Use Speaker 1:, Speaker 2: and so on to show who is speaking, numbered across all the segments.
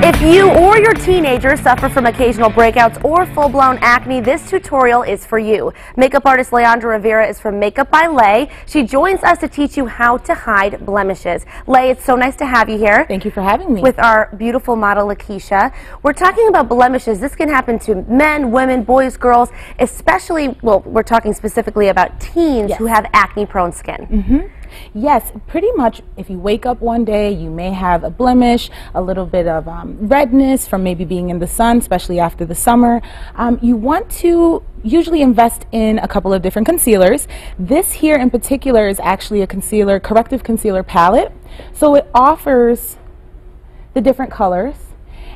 Speaker 1: If you or your teenager suffer from occasional breakouts or full-blown acne, this tutorial is for you. Makeup artist Leandra Rivera is from Makeup by Lay. She joins us to teach you how to hide blemishes. Lay, it's so nice to have you here.
Speaker 2: Thank you for having me.
Speaker 1: With our beautiful model, Lakeisha. We're talking about blemishes. This can happen to men, women, boys, girls, especially, well, we're talking specifically about teens who have acne-prone skin.
Speaker 2: Yes, pretty much if you wake up one day, you may have a blemish, a little bit of redness from maybe being in the sun, especially after the summer. You want to usually invest in a couple of different concealers. This here in particular is actually a concealer, corrective concealer palette. So it offers the different colors,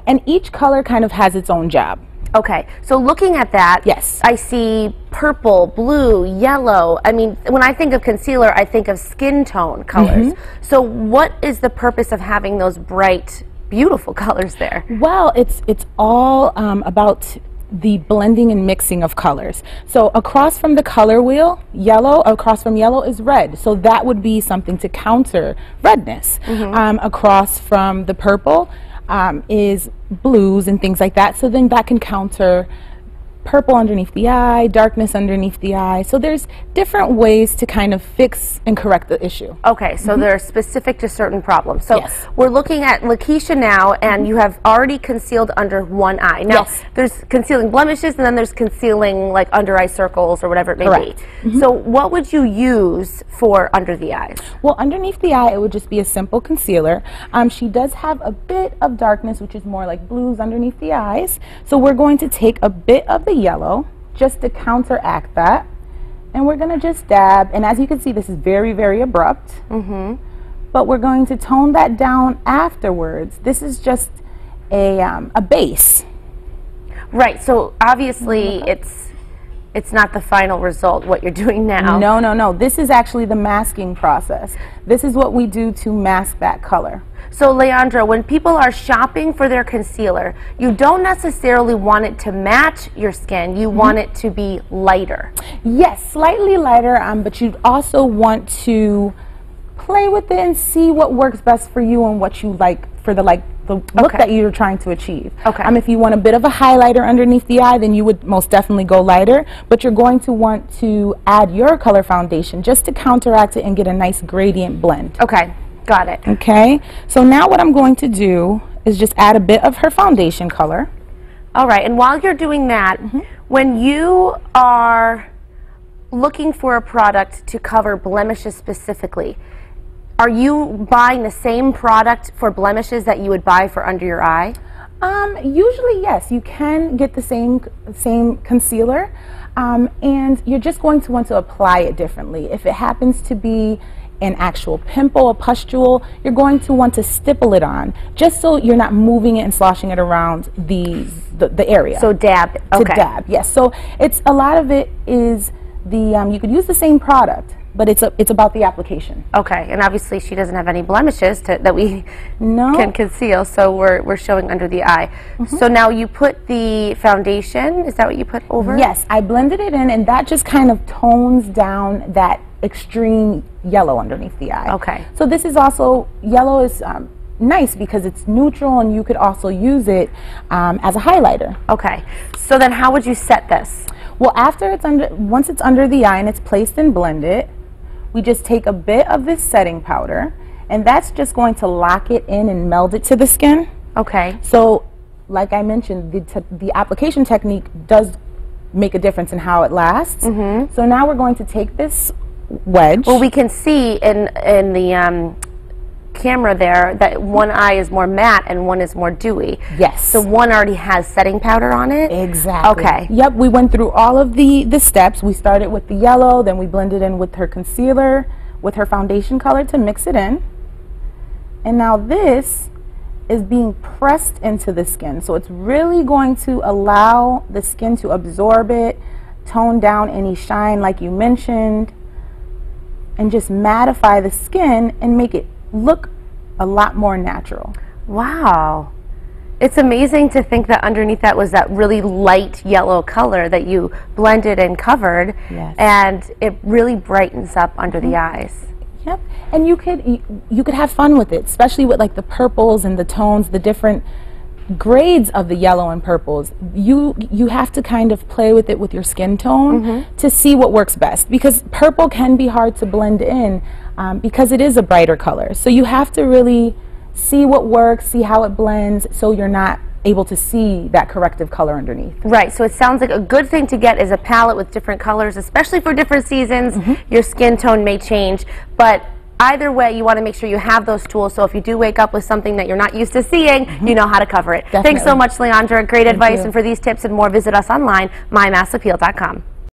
Speaker 2: and each color kind of has its own job.
Speaker 1: Okay, so looking at that, I see purple, blue, yellow. I mean, when I think of concealer, I think of skin tone colors. So what is the purpose of having those bright, beautiful colors there?
Speaker 2: Well, it's all about the blending and mixing of colors. So across from the color wheel, yellow, across from yellow is red. So that would be something to counter redness. Across from the purple, is blues and things like that, so then that can counter purple underneath the eye, darkness underneath the eye. So there's different ways to kind of fix and correct the issue.
Speaker 1: Okay, so they're specific to certain problems. So we're looking at Lakeisha now, and you have already concealed under one eye. Now, there's concealing blemishes, and then there's concealing like under eye circles or whatever it may be. So what would you use for under the eyes?
Speaker 2: Well, underneath the eye, it would just be a simple concealer. She does have a bit of darkness, which is more like blues underneath the eyes. So we're going to take a bit of the yellow just to counteract that, and we're going to just dab, and as you can see, this is very, very abrupt. But we're going to tone that down afterwards. This is just a base. Right,
Speaker 1: so obviously it's not the final result, what you're doing now.
Speaker 2: No. This is actually the masking process. This is what we do to mask that color.
Speaker 1: So, Leandra, when people are shopping for their concealer, you don't necessarily want it to match your skin. You want it to be lighter.
Speaker 2: Yes, slightly lighter, but you also want to play with it and see what works best for you and what you like for the look that you're trying to achieve. If you want a bit of a highlighter underneath the eye, then you would most definitely go lighter, but you're going to want to add your color foundation just to counteract it and get a nice gradient blend.
Speaker 1: Okay, got it.
Speaker 2: Okay, so now what I'm going to do is just add a bit of her foundation color.
Speaker 1: All right, and while you're doing that, when you are looking for a product to cover blemishes specifically, are you buying the same product for blemishes that you would buy for under your eye?
Speaker 2: Usually, yes. You can get the same concealer, and you're just going to want to apply it differently. If it happens to be an actual pimple, a pustule, you're going to want to stipple it on, just so you're not moving it and sloshing it around the area.
Speaker 1: So dab.
Speaker 2: To dab, yes. So it's a lot of it is you could use the same product, but it's about the application.
Speaker 1: Okay, and obviously she doesn't have any blemishes that we can conceal, so we're showing under the eye. So now you put the foundation, is that what you put over?
Speaker 2: Yes, I blended it in, and that just kind of tones down that extreme yellow underneath the eye.
Speaker 1: Okay.
Speaker 2: So this is also, yellow is nice because it's neutral, and you could also use it as a highlighter.
Speaker 1: Okay, so then how would you set this?
Speaker 2: Well, once it's under the eye and it's placed and blended, we just take a bit of this setting powder, and that's just going to lock it in and meld it to the skin.
Speaker 1: Okay.
Speaker 2: So, like I mentioned, the application technique does make a difference in how it lasts. So now we're going to take this wedge.
Speaker 1: Well, we can see in the camera there that one eye is more matte and one is more dewy.
Speaker 2: Yes.
Speaker 1: So one already has setting powder on it?
Speaker 2: Exactly.
Speaker 1: Okay.
Speaker 2: Yep, we went through all of the steps. We started with the yellow, then we blended in with her concealer, with her foundation color to mix it in. And now this is being pressed into the skin. So it's really going to allow the skin to absorb it, tone down any shine like you mentioned, and just mattify the skin and make it look a lot more natural.
Speaker 1: Wow. It's amazing to think that underneath that was that really light yellow color that you blended and covered, and it really brightens up under the eyes.
Speaker 2: Yep, and you could have fun with it, especially with like the purples and the tones, the different grades of the yellow and purples, you have to kind of play with it with your skin tone to see what works best, because purple can be hard to blend in because it is a brighter color. So you have to really see what works, see how it blends, so you're not able to see that corrective color underneath.
Speaker 1: Right, so it sounds like a good thing to get is a palette with different colors, especially for different seasons. Your skin tone may change, but either way, you want to make sure you have those tools, so if you do wake up with something that you're not used to seeing, you know how to cover it.
Speaker 2: Definitely.
Speaker 1: Thanks so much, Leandra. Great advice, and for these tips and more, visit us online, mymassappeal.com.